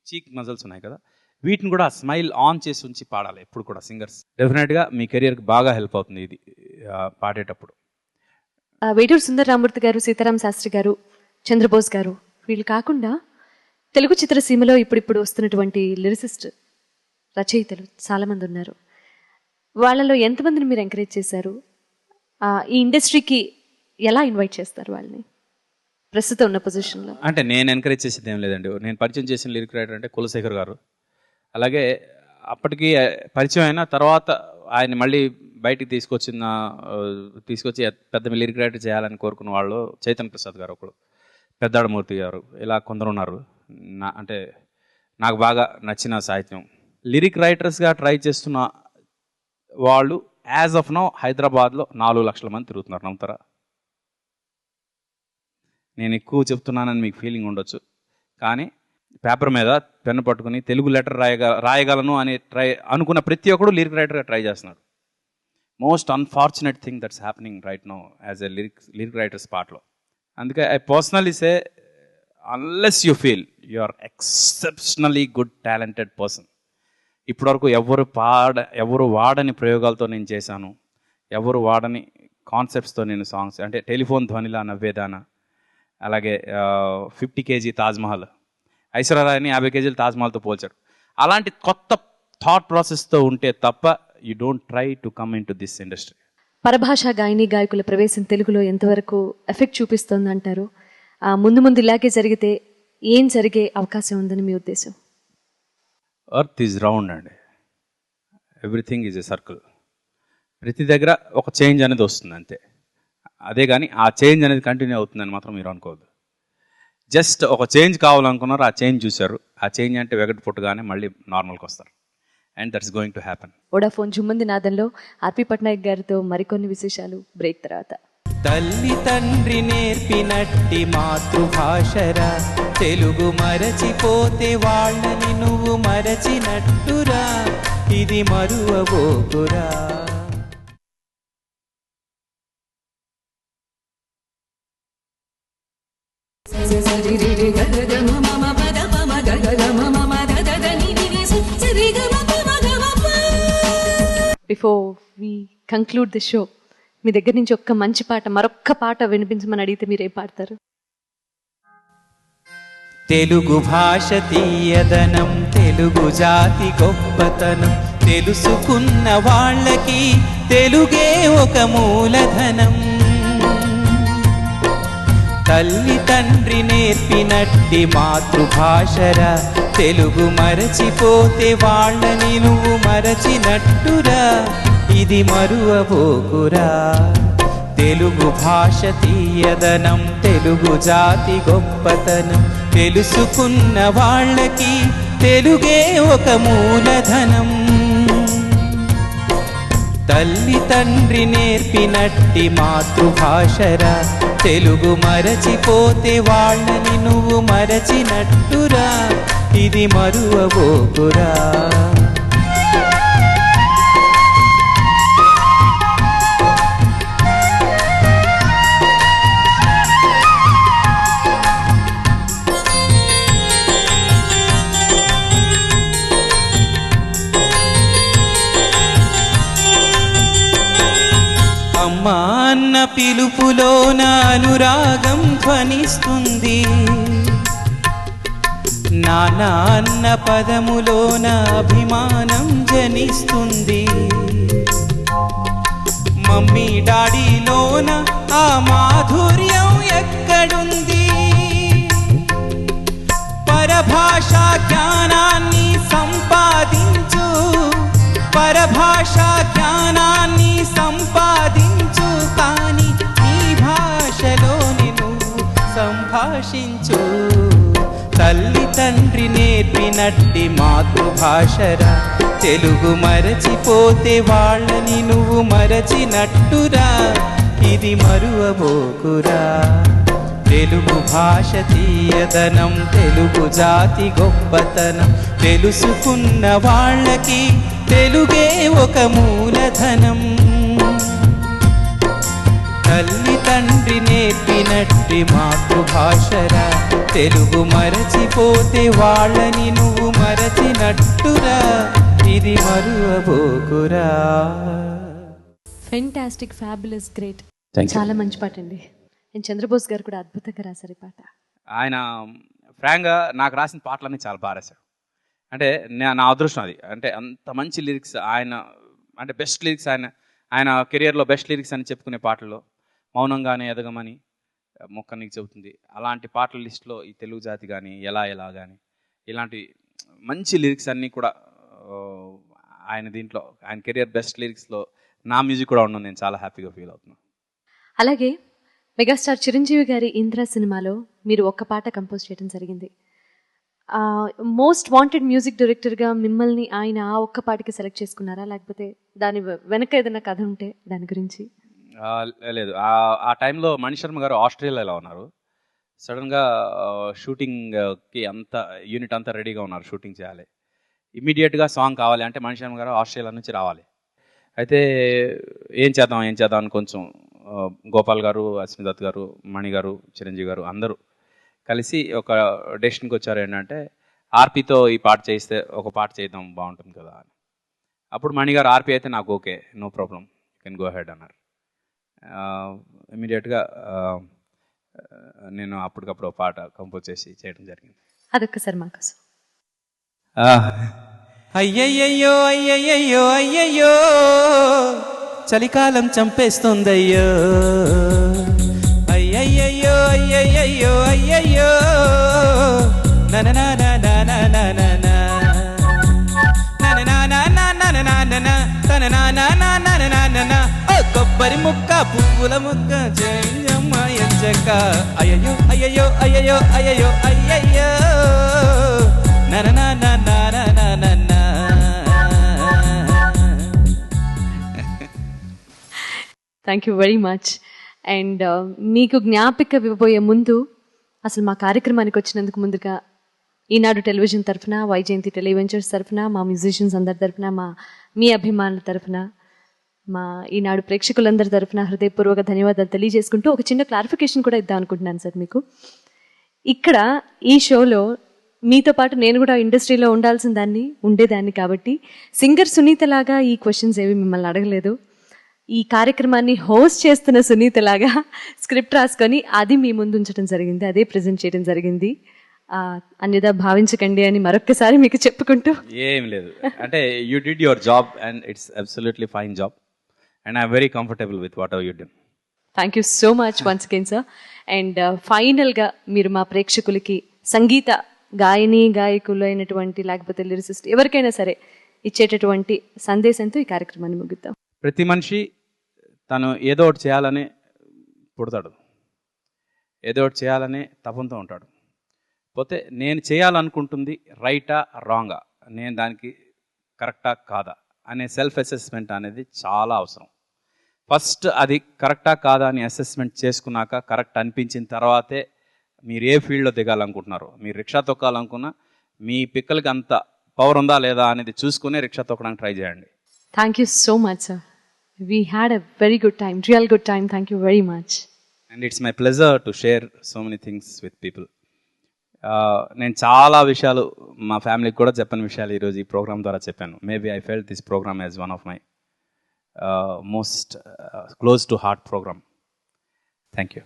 చీక్ మజిల్స్ ఉన్నాయి కదా, వీటిని కూడా స్మైల్ ఆన్ చేసి ఉంచి పాడాలి ఎప్పుడు కూడా సింగర్స్. డెఫినెట్గా మీ కెరియర్కి బాగా హెల్ప్ అవుతుంది ఇది పాడేటప్పుడు. వేటూరు సుందర రామూర్తి గారు, సీతారాం శాస్త్రి గారు, చంద్రబోస్ గారు, వీళ్ళు కాకుండా తెలుగు చిత్రసీమలో ఇప్పుడిప్పుడు వస్తున్నటువంటి లిరిసిస్ట్ రచయితలు చాలామంది ఉన్నారు. వాళ్ళలో ఎంతమందిని మీరు ఎంకరేజ్ చేశారు? ఈ ఇండస్ట్రీకి ఎలా ఇన్వైట్ చేస్తారు వాళ్ళని ప్రస్తుతం ఉన్న పొజిషన్లో? అంటే నేను ఎంకరేజ్ చేసేది ఏం లేదండి. నేను పరిచయం చేసిన లిరిక్ రైటర్ అంటే కులశేఖర్ గారు. అలాగే అప్పటికి పరిచయం అయిన తర్వాత ఆయన మళ్ళీ బయటికి తీసుకొచ్చి పెద్ద లిరిక్ రైటర్ చేయాలని కోరుకున్న వాళ్ళు చైతన్య ప్రసాద్ గారు, ఒకడు పెద్దాడమూర్తి గారు, ఇలా కొందరు ఉన్నారు. అంటే నాకు బాగా నచ్చిన సాహిత్యం లిరిక్ రైటర్స్గా ట్రై చేస్తున్న వాళ్ళు యాజ్ ఆఫ్ నౌ హైదరాబాద్లో 4 లక్షల మంది తిరుగుతున్నారు. నమ్ముతారా? నేను ఎక్కువ చెప్తున్నానని మీకు ఫీలింగ్ ఉండొచ్చు, కానీ పేపర్ మీద పెన్ను పట్టుకుని తెలుగు లెటర్ రాయగలను అని అనుకున్న ప్రతి ఒక్కడు లిరిక్ రైటర్గా ట్రై చేస్తున్నాడు. Most unfortunate thing that's happening right now as a lyric writers పార్ట్లో. అందుకే I personally say, unless you feel you are exceptionally good talented person. ఇప్పటివరకు ఎవరు వాడని ప్రయోగాలతో నేను చేశాను, ఎవరు వాడని కాన్సెప్ట్స్తో నేను సాంగ్స్, అంటే టెలిఫోన్ ధ్వనిలా నవ్వేదానా, అలాగే 50 kg తాజ్మహల్, ఐశ్వర్యరాయ్ని 50 kg తాజ్మహల్తో పోల్చాడు. అలాంటి కొత్త థాట్ ప్రాసెస్తో ఉంటే తప్ప you don't try to come into this industry. పరభాషా గాయని గాయకుల ప్రవేశం తెలుగులో ఎంతవరకు ఎఫెక్ట్ చూపిస్తుంది అంటారు? ముందు ఇలాగే జరిగితే ఏం జరిగే అవకాశం ఉందని మీ ఉద్దేశం? ఎర్త్ ఈజ్ రౌండ్ అండి, ఎవ్రీథింగ్ ఈజ్ ఎ సర్కిల్. ప్రతి దగ్గర ఒక చేంజ్ అనేది వస్తుంది అంతే. అదే కానీ ఆ చేంజ్ అనేది కంటిన్యూ అవుతుందని మాత్రం మీరు అనుకోవద్దు. జస్ట్ ఒక చేంజ్ కావాలనుకున్నారు, ఆ చేంజ్ చూశారు, ఆ చేంజ్ అంటే వెగట్ పుట్టగానే మళ్ళీ నార్మల్కి వస్తారు. And that's going to happen. Vodafone జుమ్మంది నాదంలో ఆర్పి పట్నాయక్ గారితో మరికొన్ని విశేషాలు బ్రేక్ తర్వాత. తల్లి తండ్రి నేర్పినట్టి మాతృభాషరా, తెలుగు మరచిపోతే వాళ్ళని నువ్వు మరచినట్టురా. ఇది మరువబోకురా. Before we conclude the show మీ దగ్గర నుంచి ఒక్క మంచి పాట మరొక్క పాట వినిపించమని అడిగితే మీరు ఏం పాడతారు? తెలుగు భాష తీయదనం, తెలుగు జాతి గొప్పతనం, తెలుసుకున్న వాళ్ళకి తెలుగే ఒక మూలధనం. తల్లి తండ్రి నేర్పినట్టి మాతృభాషరా, తెలుగు మరచిపోతే వాళ్ళని నువ్వు మరచినట్టురా, ఇది మరువబోకురా. తెలుగు భాష తీయదనం, తెలుగు జాతి గొప్పతనం, తెలుసుకున్న వాళ్ళకి తెలుగే ఒక మూలధనం. తల్లి తండ్రి నేర్పినట్టి మాతృభాషరా, తెలుగు మరచిపోతే వాళ్ళని నువ్వు మరచినట్టురా, ఇది మరువబోకురా. అమ్మా అన్న పిలుపులోన అనురాగం ధ్వనిస్తుంది, నాన్న అన్న పదములోన అభిమానం జనిస్తుంది. మమ్మీ డాడీలోన ఆ మాధుర్యం ఎక్కడుంది? పరభాషా జ్ఞానాన్ని సంపాదించు, పరభాషా జ్ఞానాన్ని సంపాదించు, కానీ నీ భాషలోని నువ్వు సంభాషించు. తల్లి తండ్రి నేర్పినట్టి మాతృభాషరా, తెలుగు మరచిపోతే వాళ్ళని నువ్వు మరచినట్టురా, ఇది మరువబోకురా. తెలుగు భాష తీయదనం, తెలుగు జాతి గొప్పతనం, తెలుసుకున్న వాళ్ళకి తెలుగే ఒక మూలధనం. తల్లి తండ్రి నేర్పినట్టి మాతృభాషరా, తెలుగు మరచిపోతే వాళ్ళని నువ్వు మరచినట్టురా, ఇది మరువబోకురా. Fantastic, fabulous, great. చాలా మంచి పాట అండి. నేను చంద్రబోస్ గారు కూడా అద్భుతంగా రాశారు ఈ పాట. ఆయన ఫ్రాంక్గా నాకు రాసిన పాటలన్నీ చాలా బాగా రాశారు. అంటే నా అదృష్టం అది. అంటే అంత మంచి లిరిక్స్ ఆయన, అంటే బెస్ట్ లిరిక్స్ ఆయన కెరియర్లో బెస్ట్ లిరిక్స్ అని చెప్పుకునే పాటల్లో మౌనంగానే ఎదగమని మొక్క నీకు చెబుతుంది, అలాంటి పాటల లిస్టులో ఈ తెలుగు జాతి కానీ ఎలా కానీ ఇలాంటి మంచి లిరిక్స్ అన్నీ కూడా ఆయన దీంట్లో ఆయన కెరియర్ బెస్ట్ లిరిక్స్లో నా మ్యూజిక్ కూడా ఉండడం నేను చాలా హ్యాపీగా ఫీల్ అవుతున్నాను. అలాగే మెగాస్టార్ చిరంజీవి గారి ఇంద్ర సినిమాలో మీరు ఒక్క పాట కంపోజ్ చేయడం జరిగింది. మోస్ట్ వాంటెడ్ మ్యూజిక్ డైరెక్టర్గా మిమ్మల్ని ఆయన ఆ ఒక్క పాటకి సెలెక్ట్ చేసుకున్నారా, లేకపోతే దాని వెనక ఏదైనా కథ ఉంటే దాని గురించి? లేదు, ఆ టైంలో మణిశర్మ గారు ఆస్ట్రేలియాలో ఉన్నారు. సడన్గా షూటింగ్కి అంతా యూనిట్ అంతా రెడీగా ఉన్నారు, షూటింగ్ చేయాలి. ఇమీడియట్గా సాంగ్ కావాలి అంటే మణిశర్మ గారు ఆస్ట్రేలియా నుంచి రావాలి. అయితే ఏం చేద్దాం అని కొంచెం గోపాల్ గారు, అస్మిదత్ గారు, మణి గారు, చిరంజీవి గారు అందరూ కలిసి ఒక డెసిషన్కి వచ్చారు. ఏంటంటే ఆర్పీతో ఈ పాట చేయిస్తే ఒక పాట చేద్దాం బాగుంటుంది కదా అని. అప్పుడు మణి గారు ఆర్పీ అయితే నాకు okay, no problem, you can go ahead అన్నారు. ఇమీడియట్గా నేను అప్పటికప్పుడు పాట కంపోజ్ చేసి చేయడం జరిగింది. అదొక్కసారి మాకోసం. అయ్యయ్యో అయ్యయ్యో అయ్యయ్యో చలికాలం చంపేస్తుందయ్యో, అయ్యయ్యో అయ్యయ్యో అయ్యయ్యో కొబ్బరి ముక్క పువ్వుల ముక్క జయమ్మ ఎంచక్క, అయ్యయ్యో అయ్యయ్యో అయ్యయ్యో అయ్యయ్యో అయ్యయ్యో thank you very much. And మీకు జ్ఞాపిక ఇవ్వబోయే ముందు అసలు మా కార్యక్రమానికి వచ్చినందుకు ముందుగా ఈనాడు టెలివిజన్ తరఫున, వైజయంతి టెలివెంచర్స్ తరఫున, మా మ్యూజిషియన్స్ అందరి తరఫున, మీ అభిమానుల తరఫున, మా ఈనాడు ప్రేక్షకులందరి తరఫున హృదయపూర్వక ధన్యవాదాలు తెలియజేసుకుంటూ ఒక చిన్న క్లారిఫికేషన్ కూడా ఇద్దాం అనుకుంటున్నాను సార్ మీకు. ఇక్కడ ఈ షోలో మీతో పాటు నేను కూడా ఇండస్ట్రీలో ఉండేదాన్ని కాబట్టి సింగర్ సునీత లాగా ఈ క్వశ్చన్స్ ఏవి మిమ్మల్ని అడగలేదు. ఈ కార్యక్రమాన్ని హోస్ట్ చేస్తున్న సునీత లాగా స్క్రిప్ట్ రాసుకొని అది మీ ముందు ఉంచడం జరిగింది, అదే ప్రజెంట్ చేయడం జరిగింది. అన్యదా భావించకండి అని మరొక్కసారి మీకు చెప్పుకుంటూ. ఏం లేదు, అంటే you did your job and it's absolutely fine job and I'm very comfortable with what ever you done. Thank you so much once again sir. And ఫైనల్గా మీరు మా ప్రేక్షకులకి సంగీత గాయకులు అయినటువంటి లేకపోతే లిరిసిస్ట్ ఎవరికైనా సరే ఇచ్చేటటువంటి సందేశంతో ఈ కార్యక్రమాన్ని ముగిద్దాం. ప్రతి మనిషి తను ఏదో ఒకటి చేయాలని పుడతాడు, ఏదో ఒకటి చేయాలని తపంతో ఉంటాడు. పోతే నేను చేయాలనుకుంటుంది రైటా రాంగా, నేను దానికి కరెక్టా కాదా అనే సెల్ఫ్ అసెస్మెంట్ అనేది చాలా అవసరం. ఫస్ట్ అది కరెక్టా కాదా అని అసెస్మెంట్ చేసుకున్నాక కరెక్ట్ అనిపించిన తర్వాతే మీరు ఏ ఫీల్డ్లో దిగాలనుకుంటున్నారో, మీరు రిక్షా తొక్కాలనుకున్నా మీ పిక్కలకి అంత పవర్ ఉందా లేదా అనేది చూసుకుని రిక్షా తొక్కడానికి ట్రై చేయండి. Thank you so much sir. We had a very good time, real good time. Thank you very much. And it's my pleasure to share so many things with people. నేను చాలా విషయాలు మా ఫ్యామిలీకి కూడా చెప్పని విషయాలు ఈరోజు ఈ ప్రోగ్రామ్ ద్వారా చెప్పాను. Maybe I felt this programme as one of my most close to heart programme. Thank you.